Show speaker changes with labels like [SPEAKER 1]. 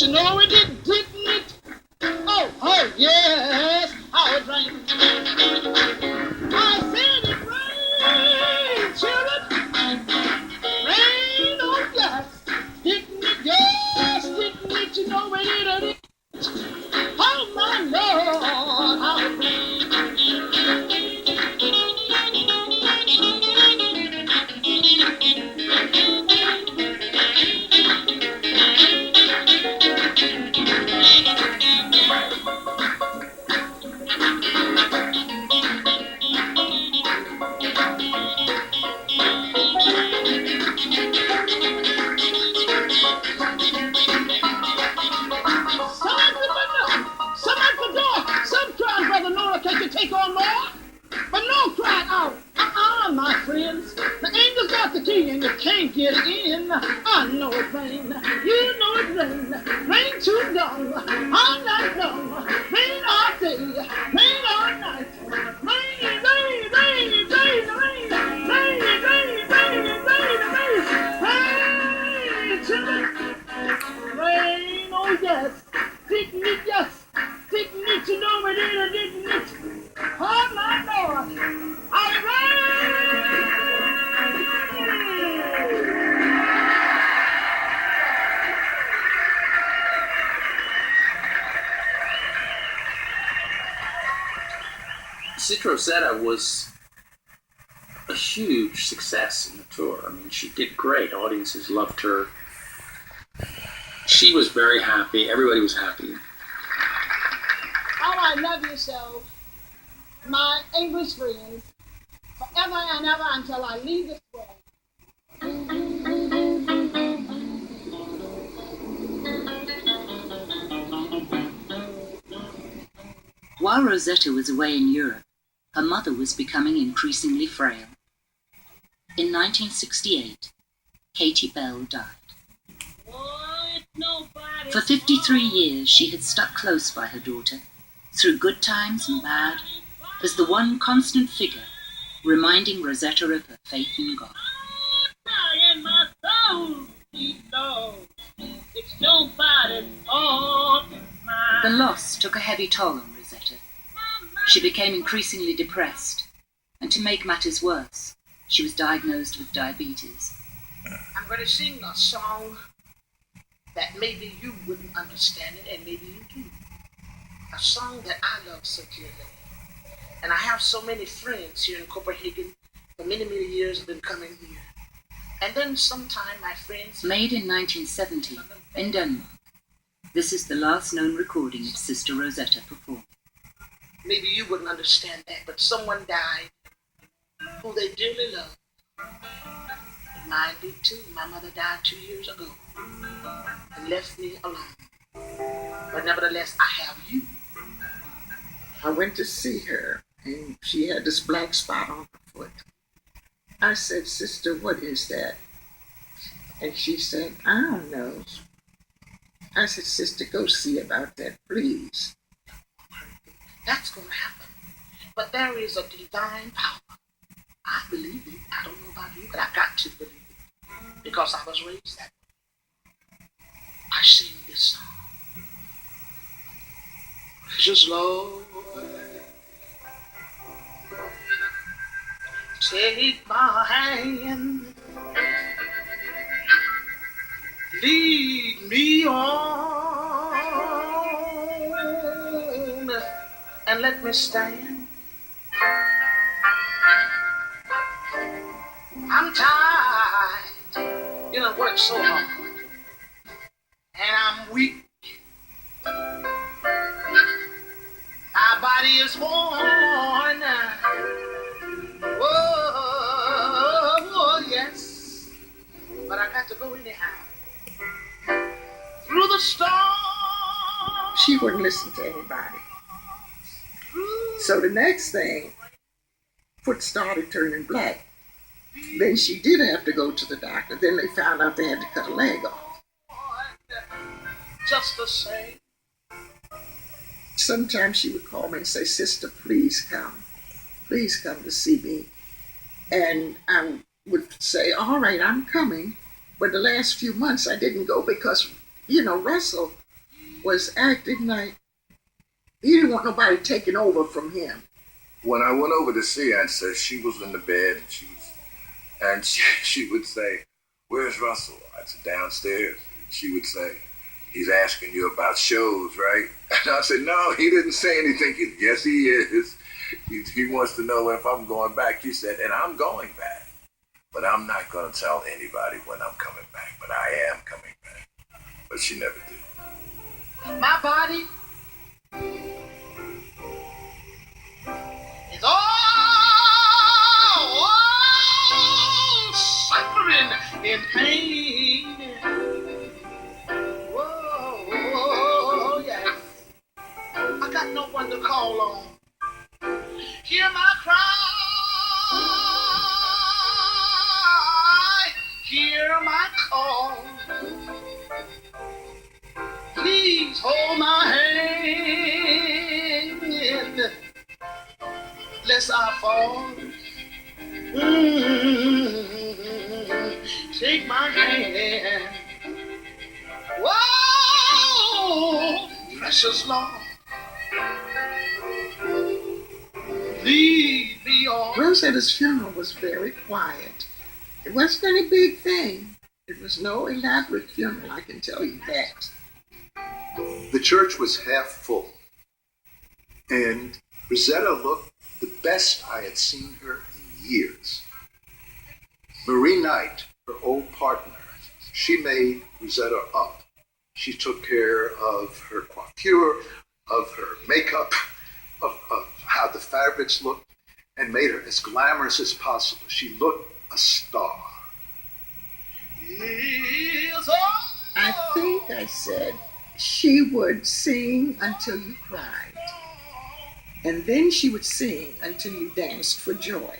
[SPEAKER 1] You know it did, didn't it? Oh, oh, yes, how it rained. I said it rained, children. Rain, oh, yes. Didn't it, yes, didn't it? You know it did. Oh, my Lord, how it rained. Take on more, but no cry out. My friends. The angels got the key and you can't get in. I know it rain. You know it rain. Rain too long. All night long. Rain all day. Rain all night. Rain, rain, rain, rain, rain. Rain, rain, rain, rain, rain. Rain, children. Rain, oh yes. Didn't it, yes. Didn't it, you know it is or didn't it? Oh my Lord. I
[SPEAKER 2] Sister Rosetta was a huge success in the tour. I mean, she did great. Audiences loved her. She was very happy. Everybody was happy.
[SPEAKER 1] Oh, I love you so, my English friends, forever and ever until I leave this world.
[SPEAKER 3] While Rosetta was away in Europe, her mother was becoming increasingly frail. In 1968, Katie Bell died. For 53 years, she had stuck close by her daughter, through good times and bad, as the one constant figure, reminding Rosetta of her faith in God. The loss took a heavy toll on Rosetta. She became increasingly depressed, and to make matters worse, she was diagnosed with diabetes.
[SPEAKER 1] I'm going to sing a song that maybe you wouldn't understand it, and maybe you do. A song that I love so dearly. And I have so many friends here in Copenhagen. For many, many years I've been coming here. And then sometime my friends...
[SPEAKER 3] Made in 1970 in Denmark, this is the last known recording of Sister Rosetta performed.
[SPEAKER 1] Maybe you wouldn't understand that, but someone died who they dearly loved. And mine did too. My mother died 2 years ago and left me alone. But nevertheless, I have you.
[SPEAKER 4] I went to see her, and she had this black spot on her foot. I said, "Sister, what is that?" And she said, "I don't know." I said, "Sister, go see about that, please."
[SPEAKER 1] That's going to happen. But there is a divine power. I believe it. I don't know about you, but I got to believe it. Because I was raised that way. I sing this song. Precious Lord, take my hand, lead me on, and let me stand. I'm tired, you know, worked so hard, and I'm weak. My body is worn. Oh, yes. But I got to go anyhow. Through the storm.
[SPEAKER 4] She wouldn't listen to anybody. So the next thing, foot started turning black. Then she did have to go to the doctor. Then they found out they had to cut a leg off.
[SPEAKER 1] Just the same.
[SPEAKER 4] Sometimes she would call me and say, "Sister, please come. Please come to see me." And I would say, "All right, I'm coming." But the last few months I didn't go because, Russell was acting like he didn't want nobody taking over from him.
[SPEAKER 5] When I went over to see her and said she was in the bed and she would say, "Where's Russell?" I said, "Downstairs." She would say, "He's asking you about shows, right?" And I said, "No, he didn't say anything." He said, "Yes, he is. He wants to know if I'm going back." She said, "And I'm going back, but I'm not going to tell anybody when I'm coming back, but I am coming back." But she never did.
[SPEAKER 1] My body is all suffering in pain. Whoa, yeah. I got no one to call on. Hear my cry. Hear my call. Please hold my hand, lest I fall. Take my hand. Whoa, precious Lord, lead me on.
[SPEAKER 4] Rosetta's funeral was very quiet. It wasn't any big thing. It was no elaborate funeral, I can tell you that.
[SPEAKER 6] The church was half full, and Rosetta looked the best I had seen her in years. Marie Knight, her old partner, she made Rosetta up. She took care of her coiffure, of her makeup, of how the fabrics looked, and made her as glamorous as possible. She looked a star.
[SPEAKER 4] I think I said she would sing until you cried. And then she would sing until you danced for joy.